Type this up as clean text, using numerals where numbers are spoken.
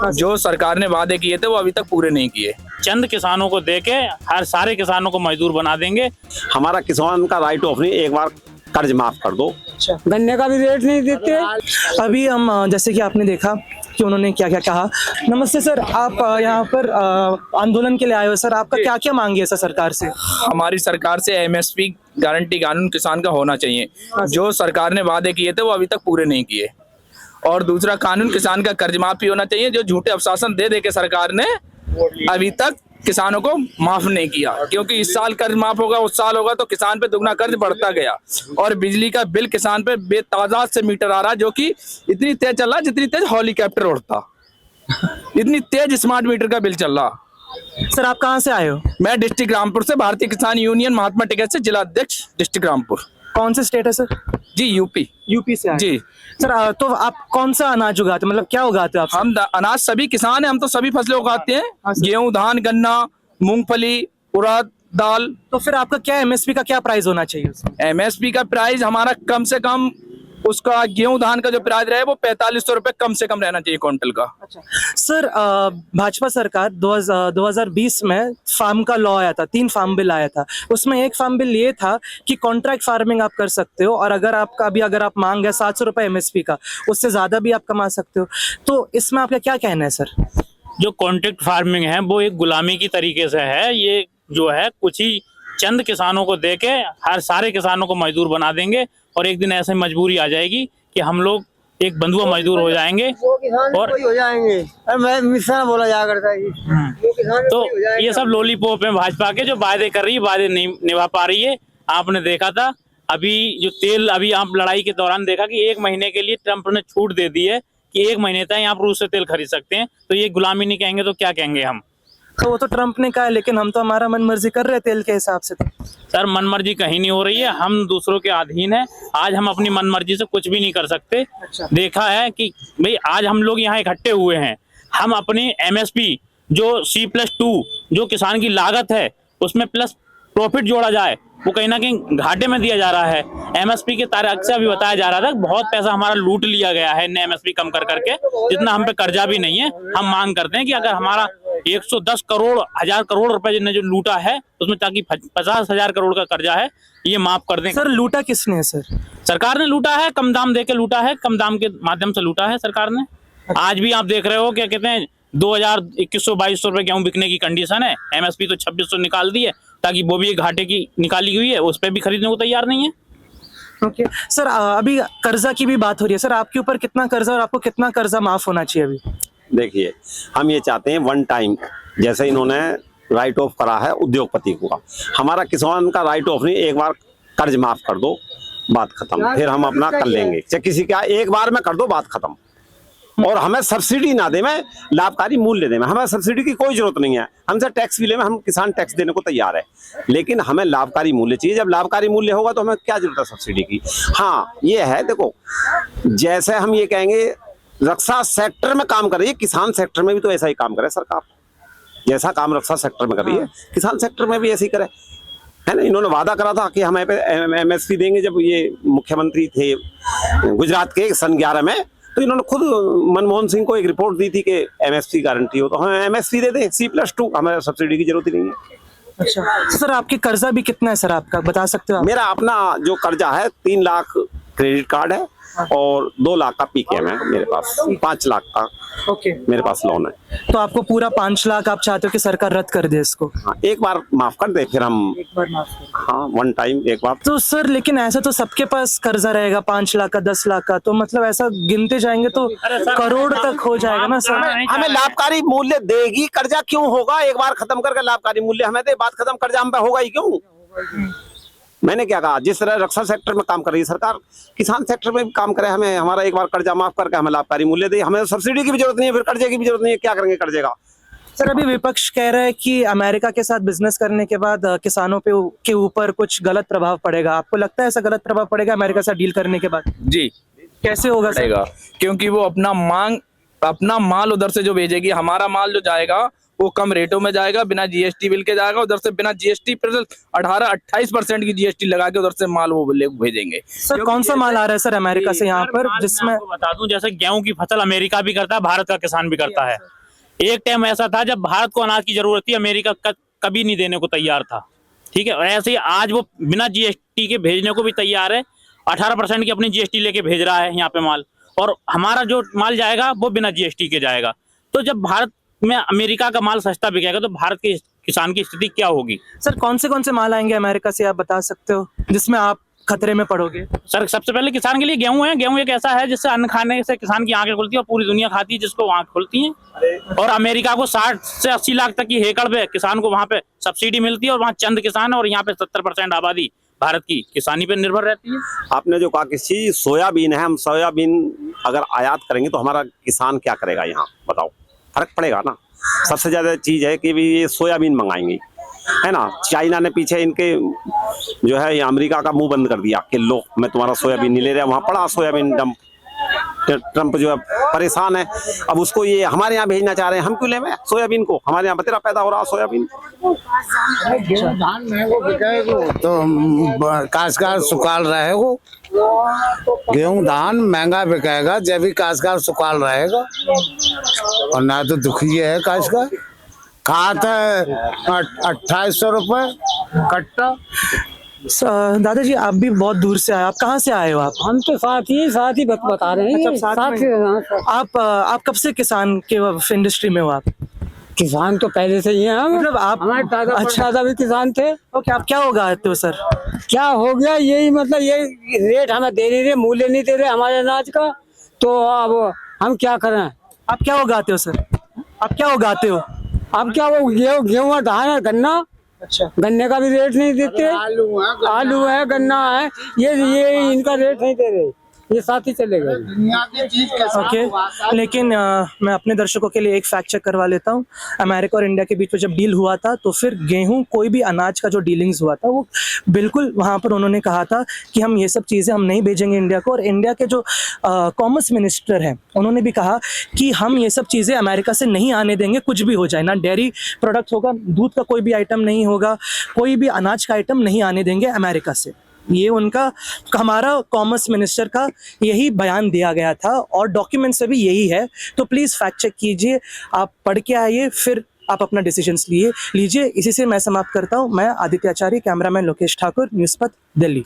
जो सरकार ने वादे किए थे वो अभी तक पूरे नहीं किए। चंद किसानों को देके हर सारे किसानों को मजदूर बना देंगे। हमारा किसान का राइट ऑफ नहीं, एक बार कर्ज माफ कर दो। गन्ने का भी रेट नहीं देते। अभी हम जैसे कि आपने देखा कि उन्होंने क्या क्या कहा। नमस्ते सर, आप यहाँ पर आंदोलन के लिए आए हो सर, आपका क्या क्या मांग है सर सरकार से? हमारी सरकार से एमएसपी गारंटी कानून किसान का होना चाहिए। जो सरकार ने वादे किए थे वो अभी तक पूरे नहीं किए। और दूसरा कानून किसान का कर्ज माफी होना चाहिए। जो झूठे आश्वासन दे के सरकार ने अभी तक किसानों को माफ नहीं किया, क्योंकि इस साल कर्ज माफ होगा, उस साल होगा तो किसान पे दुगना कर्ज बढ़ता गया। और बिजली का बिल किसान पे बेतादाद से मीटर आ रहा है, जो कि इतनी तेज चल रहा है जितनी तेज हेलीकॉप्टर उड़ता। इतनी तेज स्मार्ट मीटर का बिल चल रहा। सर आप कहाँ से आए हो? मैं डिस्ट्रिक्ट रामपुर से, भारतीय किसान यूनियन महात्मा टिकैत से जिला अध्यक्ष डिस्ट्रिक्ट रामपुर। कौन से स्टेट है सर? जी यूपी से आए जी। सर तो आप कौन सा अनाज उगाते हैं, मतलब क्या उगाते हो आप? हम अनाज सभी किसान हैं, हम तो सभी फसलें उगाते हैं। गेहूं, धान, गन्ना, मूंगफली, उड़द, दाल। तो फिर आपका क्या एमएसपी का क्या प्राइस होना चाहिए? एमएसपी का प्राइस हमारा कम से कम, उसका गेहूं धान का जो प्राइस रहे वो 4500 रुपए कम से कम रहना चाहिए क्विंटल का। अच्छा सर, भाजपा सरकार 2020 में फार्म का लॉ आया था, 3 फार्म बिल आया था। उसमें एक फार्म बिल ये था कि कॉन्ट्रैक्ट फार्मिंग आप कर सकते हो, और अगर आपका अभी अगर आप मांग है 700 रुपए एमएसपी का, उससे ज्यादा भी आप कमा सकते हो। तो इसमें आपका क्या कहना है सर? जो कॉन्ट्रैक्ट फार्मिंग है वो एक गुलामी की तरीके से है। ये जो है कुछ ही चंद किसानों को देके हर सारे किसानों को मजदूर बना देंगे, और एक दिन ऐसे मजबूरी आ जाएगी कि हम लोग एक बंधुआ मजदूर हो जाएंगे और हो जाएंगे। मैं मिश्रा बोला जा करता है। तो ये सब लॉलीपॉप है भाजपा के, जो वादे कर रही है वादे नहीं निभा पा रही है। आपने देखा था अभी जो तेल, अभी आप लड़ाई के दौरान देखा कि 1 महीने के लिए ट्रंप ने छूट दे दी है कि 1 महीने तक आप रूस से तेल खरीद सकते हैं। तो ये गुलामी नहीं कहेंगे तो क्या कहेंगे हम? तो वो तो ट्रंप ने कहा है, लेकिन हम तो हमारा मन मर्जी कर रहे हैं तेल के हिसाब से। सर मन मर्जी कहीं नहीं हो रही है, हम दूसरों के अधीन है। आज हम अपनी मन मर्जी से कुछ भी नहीं कर सकते। अच्छा। देखा है कि भाई आज हम लोग यहाँ इकट्ठे हुए हैं, हम अपनी एमएसपी जो C+2 जो किसान की लागत है उसमें प्लस प्रॉफिट जोड़ा जाए, वो कहीं ना कहीं घाटे में दिया जा रहा है। एमएसपी के तारीख से अभी बताया जा रहा था बहुत पैसा हमारा लूट लिया गया है एमएसपी कम कर करके, जितना हम पे कर्जा भी नहीं है। हम मांग करते हैं कि अगर हमारा 110 करोड़ 1000 करोड़ रुपए जिन्हें जो लूटा है उसमें ताकि 50,000 करोड़ का कर्जा है ये माफ कर दें। सर लूटा किसने है सर? सरकार ने लूटा है, कम दाम दे के लूटा है, कम दाम के माध्यम से लूटा है सरकार ने। आज भी आप देख रहे हो क्या कहते हैं 2100-2200 रुपए गेहूं बिकने की कंडीशन है। एमएसपी तो 2600 निकाल दी है, ताकि वो भी एक घाटे की निकाली हुई है, उस पर भी खरीदने को तैयार नहीं है। ओके सर, अभी कर्जा की भी बात हो रही है सर, आपके ऊपर कितना कर्जा और आपको कितना कर्जा माफ होना चाहिए अभी? देखिए, हम ये चाहते हैं वन टाइम, जैसे इन्होंने राइट ऑफ करा है उद्योगपति को, हमारा किसान का राइट ऑफ नहीं, एक बार कर्ज माफ कर दो, बात खत्म। फिर हम अपना कर लेंगे, चाहे किसी का एक बार में कर दो, बात खत्म। और हमें सब्सिडी ना दे, मैं लाभकारी मूल्य दे, हमें सब्सिडी की कोई जरूरत नहीं है। हमसे टैक्स भी ले, हम किसान टैक्स देने को तैयार है, लेकिन हमें लाभकारी मूल्य चाहिए। जब लाभकारी मूल्य होगा तो हमें क्या जरूरत है सब्सिडी की? हाँ ये है, देखो जैसे हम ये कहेंगे रक्षा सेक्टर में काम कर रही है, किसान सेक्टर में भी तो ऐसा ही काम करे सरकार। जैसा काम रक्षा सेक्टर में कर रही है किसान सेक्टर में भी ऐसे ही करे, है ना। इन्होंने वादा करा था कि हम एमएसपी देंगे, जब ये मुख्यमंत्री थे गुजरात के सन 11 में, तो इन्होंने खुद मनमोहन सिंह को एक रिपोर्ट दी थी कि एमएसपी गारंटी हो, तो हमें एमएसपी दे दें C+2, हमें सब्सिडी की जरूरत ही नहीं है। अच्छा सर, आपके कर्जा भी कितना है सर, आपका बता सकते हो आप? मेरा अपना जो कर्जा है 3 लाख क्रेडिट कार्ड है और 2 लाख का पीकेएम है मेरे पास, 5 लाख का ओके मेरे पास लोन है। तो आपको पूरा 5 लाख आप चाहते हो कि सरकार रद्द कर दे इसको? हाँ, एक बार माफ कर दे, फिर हम एक बार माफ कर। हाँ वन टाइम एक बार। तो सर लेकिन ऐसा तो सबके पास कर्जा रहेगा 5 लाख का, 10 लाख का, तो मतलब ऐसा गिनते जाएंगे तो करोड़ तक हो जाएगा ना सर। हमें लाभकारी मूल्य देगी, कर्जा क्यों होगा? एक बार खत्म करके लाभकारी मूल्य हमें दे, बात खत्म, कर्जा हम पे होगा ही क्यों? मैंने क्या कहा, जिस तरह रक्षा सेक्टर में काम कर रही है सरकार, किसान सेक्टर में भी काम करे। हमें हमारा एक बार कर्जा माफ करके हमें लाभकारी मूल्य दे, हमें सब्सिडी की भी जरूरत नहीं है, फिर कर्जे की भी जरूरत नहीं है, क्या करेंगे कर्जे का? सर अभी विपक्ष कह रहा है कि अमेरिका के साथ बिजनेस करने के बाद किसानों के ऊपर कुछ गलत प्रभाव पड़ेगा। आपको लगता है ऐसा गलत प्रभाव पड़ेगा अमेरिका से डील करने के बाद? जी कैसे होगा सर? क्योंकि वो अपना मांग अपना माल उधर से जो भेजेगी, हमारा माल जो जाएगा वो कम रेटों में जाएगा, बिना जीएसटी बिल के जाएगा, उधर से बिना जीएसटी पर 18-28% की जीएसटी लगा के उधर से माल वो भेजेंगे। सर कौन सा माल आ रहा है सर अमेरिका से यहाँ पर, जिसमें मैं आपको बता दूं, जैसे गेहूं की फसल अमेरिका भी करता है, भारत का किसान भी करता है। एक टाइम ऐसा था जब भारत को अनाज की जरूरत थी, अमेरिका कभी नहीं देने को तैयार था, ठीक है। और ऐसे ही आज वो बिना जीएसटी के भेजने को भी तैयार है, 18% की अपनी जीएसटी लेके भेज रहा है यहाँ पे माल, और हमारा जो माल जाएगा वो बिना जीएसटी के जाएगा। तो जब भारत में अमेरिका का माल सस्ता बिकेगा तो भारत के किसान की स्थिति क्या होगी? सर कौन से माल आएंगे अमेरिका से, आप बता सकते हो, जिसमें आप खतरे में पड़ोगे? सर सबसे पहले किसान के लिए गेहूं है। गेहूं एक ऐसा है जिससे अन्न खाने से किसान की आंखें खुलती है और पूरी दुनिया खाती है जिसको आंख खुलती है। और अमेरिका को 60 से 80 लाख तक की हेकड़ पे किसान को वहां पे सब्सिडी मिलती है, और वहाँ चंद किसान है, और यहाँ पे 70% आबादी भारत की किसानी पे निर्भर रहती है। आपने जो कहा किसी सोयाबीन है, हम सोयाबीन अगर आयात करेंगे तो हमारा किसान क्या करेगा यहाँ, बताओ, फर्क पड़ेगा ना। सबसे ज्यादा चीज है कि भी ये सोयाबीन मंगाएंगे, है ना। चाइना ने पीछे इनके जो है ये अमेरिका का मुंह बंद कर दिया कि लो मैं तुम्हारा सोयाबीन नहीं ले रहा, वहां पड़ा सोयाबीन डंप। ट्रम्प जो है परेशान है, अब उसको ये हमारे यहाँ भेजना चाह रहे हैं, हम क्यों लें सोयाबीन को, हमारे यहाँ बतेरा पैदा हो रहा सोयाबीन। गेहूं धान महंगो बिकेगो तो काश्तकार सुखाल रहेगो, गेहूं धान महंगा बिकेगा जब भी काश्तकार सुखाल रहेगा, और ना तो दुखी है काश्तकार। खाद है 2800 रुपये कट्टा। दादाजी आप भी बहुत दूर से आए, आप कहाँ से आए हो? आप हम तो साथ ही बता रहे हैं। अच्छा, साथ में। आप कब से किसान के इंडस्ट्री में हो? आप किसान तो पहले से ही हैं हम, मतलब आप हमारे दादा अच्छा परदादा भी किसान थे। ओके, आप क्या उगाते हो सर? क्या हो गया यही, मतलब ये रेट हमें दे नहीं रहे, मूल्य नहीं दे रहे हमारे अनाज का, तो अब हम क्या करें। आप क्या उगाते हो सर? आप क्या उगाते हो? अब क्या वो गेहूं धान है, गन्ना। अच्छा, गन्ने का भी रेट नहीं देते, आलू है गन्ना है, ये इनका रेट नहीं दे रहे, ये साथ ही चले गए। ओके, लेकिन मैं अपने दर्शकों के लिए एक फैक्ट चेक करवा लेता हूँ। अमेरिका और इंडिया के बीच में जब डील हुआ था तो फिर गेहूं, कोई भी अनाज का जो डीलिंग्स हुआ था वो बिल्कुल वहाँ पर उन्होंने कहा था कि हम ये सब चीज़ें हम नहीं भेजेंगे इंडिया को। और इंडिया के जो कॉमर्स मिनिस्टर हैं उन्होंने भी कहा कि हम ये सब चीज़ें अमेरिका से नहीं आने देंगे, कुछ भी हो जाए, ना डेयरी प्रोडक्ट होगा, दूध का कोई भी आइटम नहीं होगा, कोई भी अनाज का आइटम नहीं आने देंगे अमेरिका से। ये उनका, हमारा कॉमर्स मिनिस्टर का यही बयान दिया गया था, और डॉक्यूमेंट से भी यही है। तो प्लीज़ फैक्ट चेक कीजिए, आप पढ़ के आइए, फिर आप अपना डिसीजंस लीजिए। इसी से मैं समाप्त करता हूँ। मैं आदित्य आचार्य, कैमरामैन लोकेश ठाकुर, न्यूज़ पथ, दिल्ली।